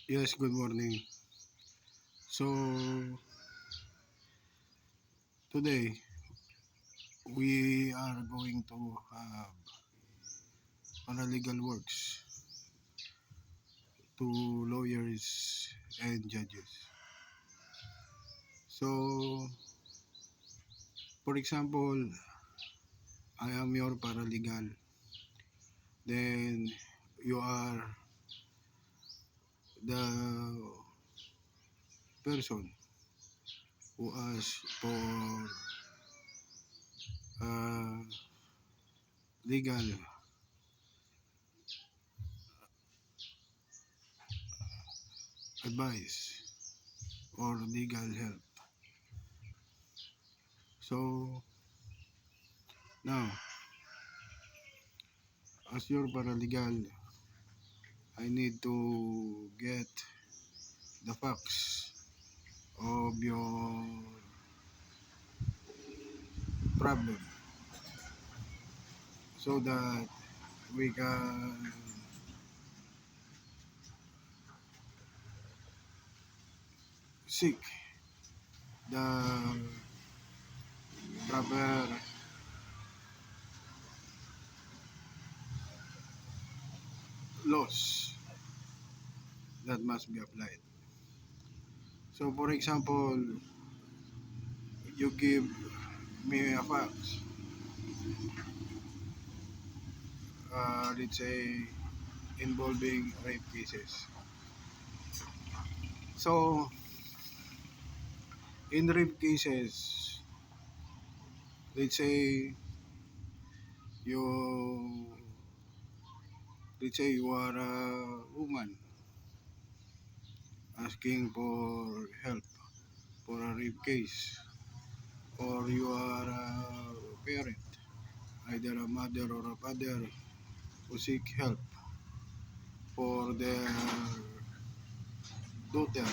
Yes, good morning. So, today we are going to have paralegal works to lawyers and judges. So, for example, I am your paralegal. Then you are the person who asks for uh, legal advice or legal help. So, now, as your paralegal, I need to get the facts of your problem so that we can seek the proper laws that must be applied. So, for example, you give me a fax, let's say, involving rape cases. So, in rape cases, let's say you, let's say you are a woman asking for help for a rape case, or you are a parent, either a mother or a father, who seek help for their daughter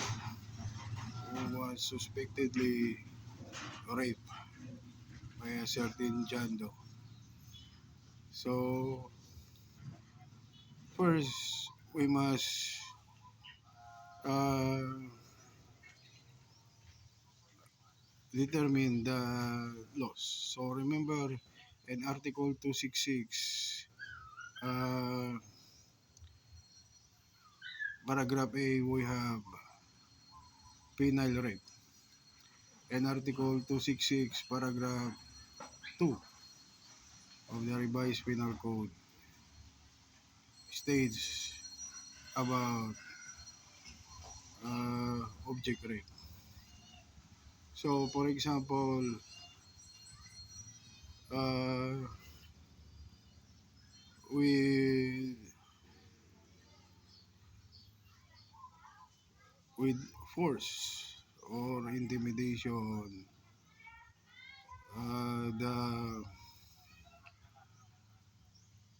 who was suspectedly raped by a certain John Doe. So, first, we must uh, determine the laws. So, remember, in Article 266, paragraph A, we have penal rape. And Article 266, paragraph 2 of the revised penal code states about object rape. So, for example, uh, with with force or intimidation, the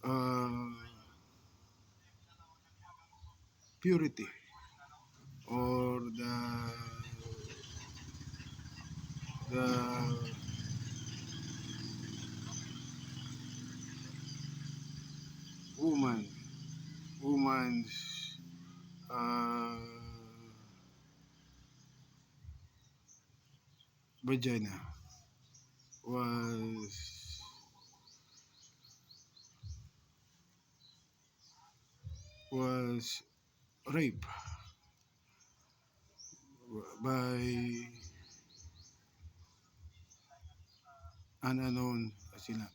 uh, purity or the woman woman's uh, vagina was was raped by an unknown assailant.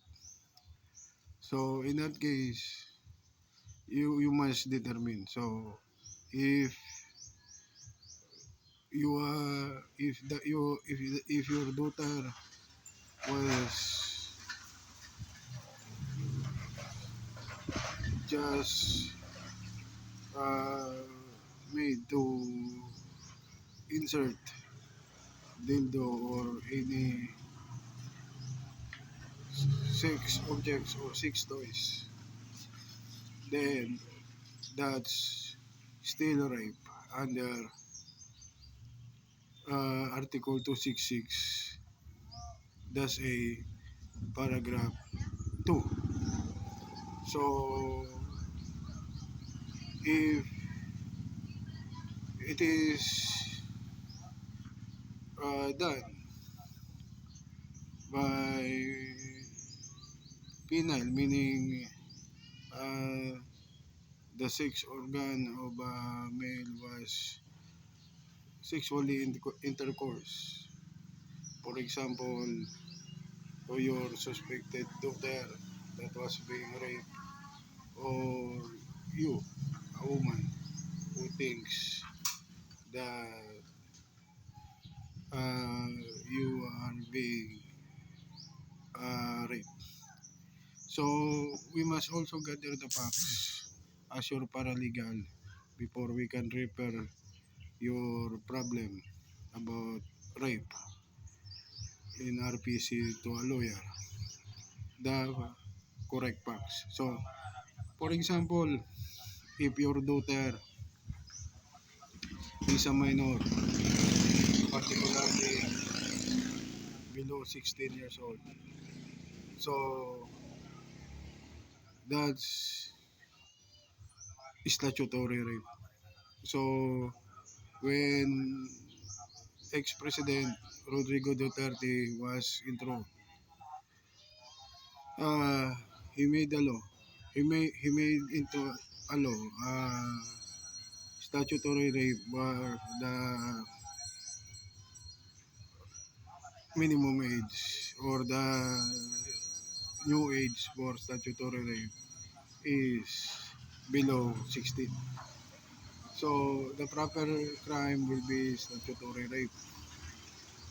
So in that case, you must determine. So if you are if your daughter was just uh, made to insert dildo or any sex objects or sex toys, then that's still rape under Article 266, that's a paragraph 2. So if it is done by penile, meaning uh, the sex organ of a male was sexually intercourse. For example, to your suspected daughter that was being raped, or you, a woman who thinks that uh, you are being raped. So we must also gather the facts as your paralegal before we can refer your problem about rape in RPC to a lawyer. The correct facts. So, for example, if your daughter is a minor, particularly below 16 years old, so that's statutory rape. So, when ex-president Rodrigo Duterte was enthroned, uh, he made a law. He made into a law, statutory rape where the minimum age or the new age for statutory rape is below 16. So the proper crime will be statutory rape.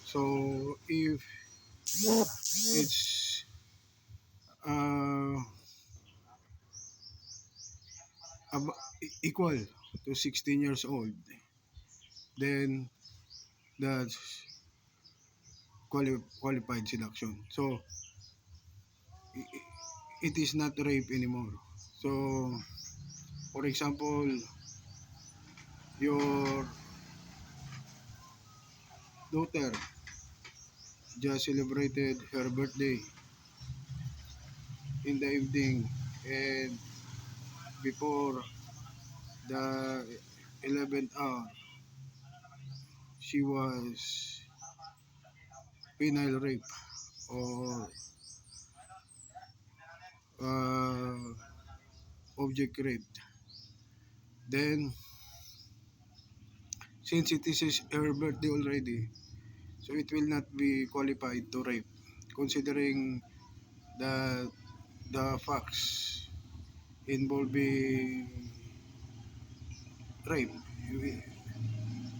So if it's uh, equal to 16 years old, then that's qualified seduction. So it is not rape anymore. So for example, your daughter just celebrated her birthday in the evening, and before the 11th hour she was penile rape or uh, object rape. Then since it is her birthday already, so it will not be qualified to rape considering that the facts involving rape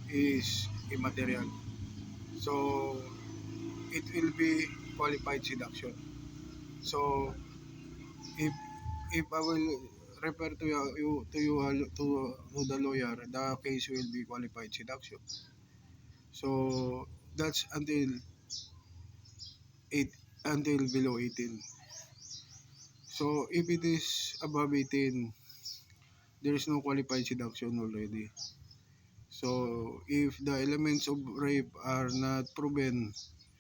is immaterial. So it will be qualified seduction. So if I will refer to to the lawyer, the case will be qualified seduction. So that's eight until below 18. So if it is above 18, there is no qualified seduction already. So if the elements of rape are not proven